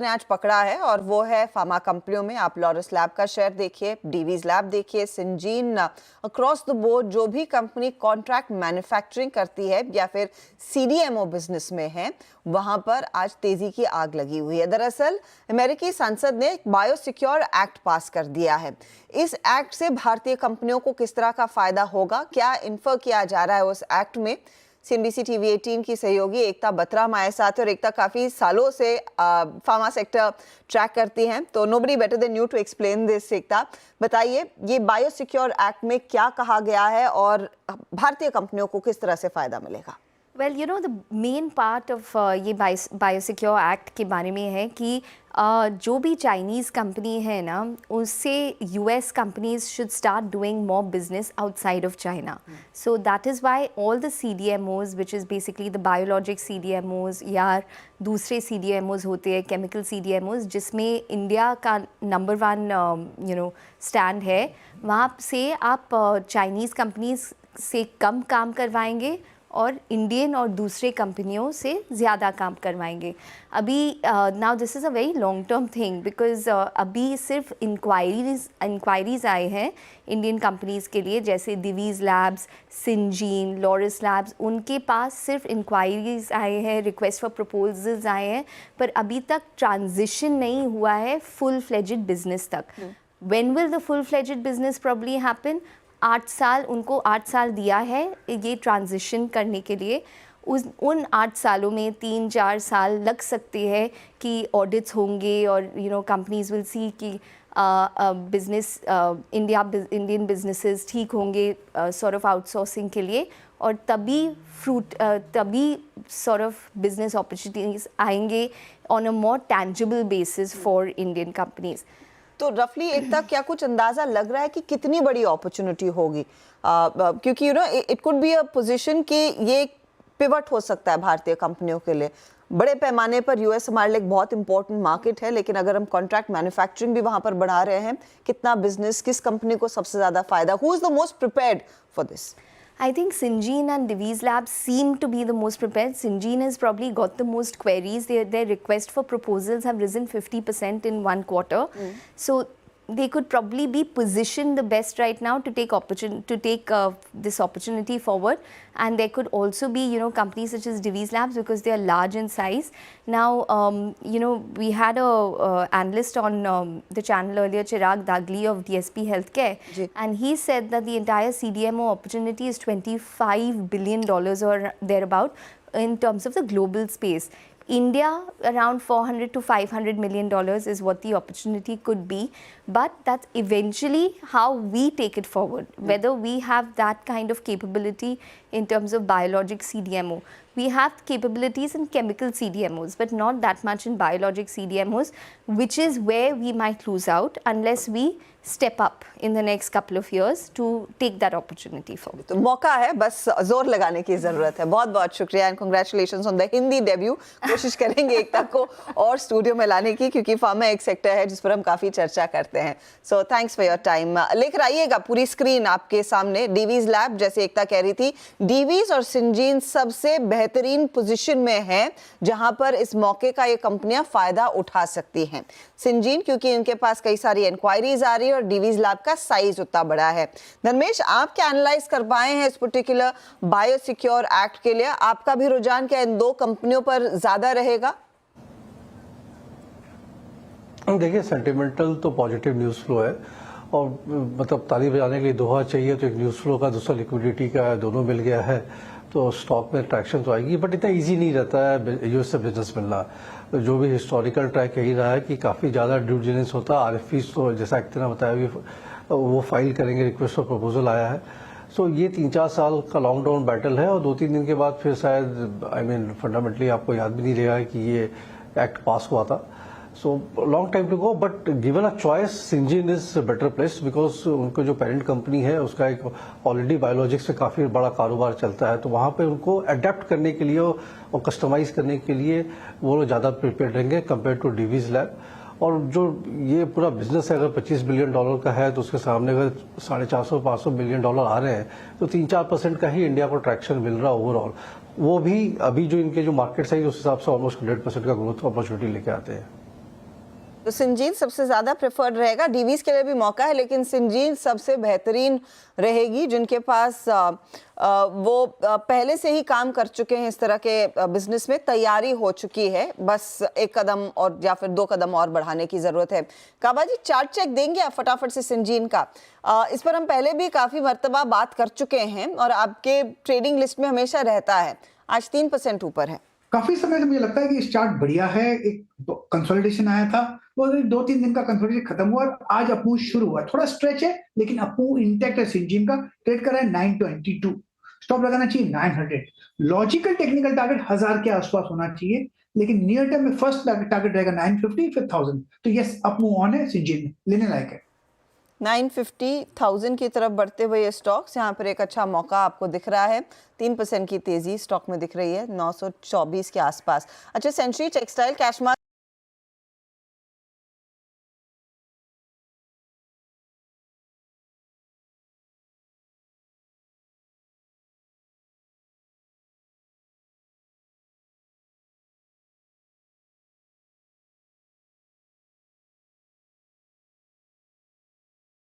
ने आज पकड़ा है और वो है फार्मा कंपनियों में। आप लॉरस लैब का शेयर देखिए, डीवीज लैब देखिए, सिंजीन, अक्रॉस द बोर्ड जो भी कंपनी कॉन्ट्रैक्ट मैन्युफैक्चरिंग करती है या फिर सीडीएमओ बिजनेस में है, वहां पर आज तेजी की आग लगी हुई है। दरअसल अमेरिकी संसद ने एक बायोसिक्योर एक्ट पास कर दिया है। इस एक्ट से भारतीय कंपनियों को किस तरह का फायदा होगा, क्या इन्फर किया जा रहा है उस एक्ट में, सीएनबीसी टीवी 18 की सहयोगी एकता बत्रा हमारे साथ है। और एकता काफी सालों से फार्मा सेक्टर ट्रैक करती हैं, तो nobody better than you to explain this. Ekta, बताइए ये बायोसिक्योर एक्ट में क्या कहा गया है और भारतीय कंपनियों को किस तरह से फायदा मिलेगा? Well you know the main part of ये बायोसिक्योर एक्ट के बारे में है कि जो भी चाइनीज़ कंपनी है ना, उससे US companies should start doing more business outside of China. So that is why all the CDMOs which is basically the biologic CDMOs या दूसरे CDMOs होते हैं, केमिकल CDMOs, जिसमें इंडिया का नंबर 1 स्टैंड है, वहाँ से आप चाइनीज़ कंपनीज से कम काम करवाएंगे और इंडियन और दूसरे कंपनियों से ज़्यादा काम करवाएंगे। अभी now this is a very long term thing because अभी सिर्फ इंक्वायरीज़ आए हैं इंडियन कंपनीज़ के लिए, जैसे दिवीज़ लैब्स, सिंजीन, लॉरस लैब्स, उनके पास सिर्फ इंक्वायरीज़ आए हैं, रिक्वेस्ट फॉर प्रपोजल्स आए हैं, पर अभी तक ट्रांजिशन नहीं हुआ है फुल फ्लेजेड बिजनेस तक। When will the full fledged business probably happen? 8 साल, उनको 8 साल दिया है ये ट्रांजिशन करने के लिए। उन 8 सालों में 3-4 साल लग सकते हैं कि ऑडिट्स होंगे और कंपनीज विल सी कि बिजनेस इंडियन बिजनेसेस ठीक होंगे सॉर्ट ऑफ आउटसोर्सिंग के लिए, और तभी सॉर्ट ऑफ बिजनेस अपॉर्चुनिटीज आएंगे on a more tangible basis for Indian companies. तो रफली एकता, क्या कुछ अंदाजा लग रहा है कि कितनी बड़ी अपॉर्चुनिटी होगी? क्योंकि it could be a position कि ये पिवट हो सकता है भारतीय कंपनियों के लिए। बड़े पैमाने पर यूएस हमारे लिए एक बहुत इंपॉर्टेंट मार्केट है, लेकिन अगर हम कॉन्ट्रैक्ट मैन्युफैक्चरिंग भी वहां पर बढ़ा रहे हैं, कितना बिजनेस, किस कंपनी को सबसे ज्यादा फायदा? Who is the most prepared for this? I think Syngene and Divi's Labs seem to be the most prepared. Syngene has probably got the most queries. Their request for proposals have risen 50% in 1 quarter. So they could probably be positioned the best right now to take this opportunity forward. And there could also be companies such as Divi's Labs, because they are large in size. Now we had a analyst on the channel earlier, Chirag Dagli of DSP Healthcare, and he said that the entire CDMO opportunity is $25 billion or thereabout in terms of the global space. India, around $400 to $500 million is what the opportunity could be, but that's eventually how we take it forward, whether we have that kind of capability in terms of biologic CDMO. We have capabilities in chemical CDMOs, but not that much in biologic CDMOs, which is where we might lose out unless we step up in the next couple of years to take that opportunity forward. तो मौका है, बस जोर लगाने की जरूरत है। बहुत बहुत शुक्रिया and congratulations on the Hindi debut. कोशिश करेंगे एकता को और स्टूडियो में लाने की, क्योंकि फार्मा एक सेक्टर है जिस पर हम काफी चर्चा करते हैं। So thanks for your time. लेकर आइएगा पूरी स्क्रीन आपके सामने। डीवीज लैब, जैसे एकता कह रही थी, डीवीज और सिंजीन सबसे बेहतरीन पोजीशन में है जहां पर इस मौके का ये कंपनियां फायदा उठा सकती हैं। सिंजीन क्योंकि इनके पास कई सारी इंक्वायरीज आ रही है और डीवीज लैब का साइज उतना बड़ा है। धर्मेश, आप क्या एनालाइज कर पाए हैं इस पर्टिकुलर बायोसिक्योर एक्ट के लिए? आपका भी रुझान क्या इन दो कंपनियों पर ज्यादा रहेगा? देखिए, सेंटिमेंटल तो पॉजिटिव न्यूज फ्लो है, और मतलब ताली बजाने के लिए दोहा चाहिए, तो एक न्यूज फ्लो का, दूसरा लिक्विडिटी का, दोनों मिल गया है तो स्टॉक में ट्रैक्शन तो आएगी। बट इतना इजी नहीं रहता है यूएस से बिजनेस मिलना। जो भी हिस्टोरिकल ट्रैक यही रहा है कि काफ़ी ज़्यादा ड्यू डिलिजेंस होता है। आरएफपीज तो जैसा एक ने बताया भी वो फाइल करेंगे, रिक्वेस्ट फॉर प्रपोजल आया है। सो ये 3-4 साल का लॉन्ग टर्म बैटल है, और 2-3 दिन के बाद फिर शायद फंडामेंटली आपको याद भी नहीं रहेगा कि ये एक्ट पास हुआ था। So long time to go, but given a choice, Syngene is a better place because उनको जो पेरेंट कंपनी है उसका एक ऑलरेडी बायोलॉजिक्स में काफ़ी बड़ा कारोबार चलता है, तो वहाँ पे उनको अडेप्ट करने के लिए और कस्टमाइज करने के लिए वो लोग ज़्यादा प्रिपेयर रहेंगे कंपेयर टू डीवीज लैब। और जो ये पूरा बिजनेस है, अगर $25 बिलियन का है, तो उसके सामने अगर $450-500 बिलियन आ रहे हैं, तो 3-4% का ही इंडिया को ट्रैक्शन मिल रहा है ओवरऑल। वो भी अभी जो इनके जो मार्केट साइज उस हिसाब से ऑलमोस्ट 100% का ग्रोथ अपॉर्चुनिटी लेके आते हैं। तो सिंजीन सबसे ज़्यादा प्रेफर्ड रहेगा, डीवीज के लिए भी मौका है, लेकिन सिंजीन सबसे बेहतरीन रहेगी जिनके पास वो पहले से ही काम कर चुके हैं इस तरह के बिजनेस में, तैयारी हो चुकी है, बस एक कदम और या फिर 2 कदम और बढ़ाने की ज़रूरत है। काबा जी, चार्ट चेक देंगे आप फटाफट से सिंजीन का? इस पर हम पहले भी काफ़ी मर्तबा बात कर चुके हैं और आपके ट्रेडिंग लिस्ट में हमेशा रहता है, आज 3% ऊपर है। काफी समय से मुझे लगता है कि इस चार्ट बढ़िया है। एक कंसोलिडेशन आया था, वो 2-3 दिन का कंसोलिडेशन खत्म हुआ और आज अपू शुरू हुआ। थोड़ा स्ट्रेच है लेकिन अपू इंटैक्ट है। सिंजीन का ट्रेड कर रहा है 922, स्टॉप लगाना चाहिए 900। लॉजिकल टेक्निकल टारगेट 1000 के आसपास होना चाहिए, लेकिन नियर टर्म में फर्स्ट टारगेट रहेगा 950 फिर 1000। तो यस, अपू ऑन है, सिंजीन लेने लायक है। 950,000 की तरफ बढ़ते हुए ये स्टॉक्स, यहाँ पर एक अच्छा मौका आपको दिख रहा है। 3% की तेजी स्टॉक में दिख रही है 924 के आसपास। अच्छा, सेंचुरी टेक्सटाइल कैश मार्क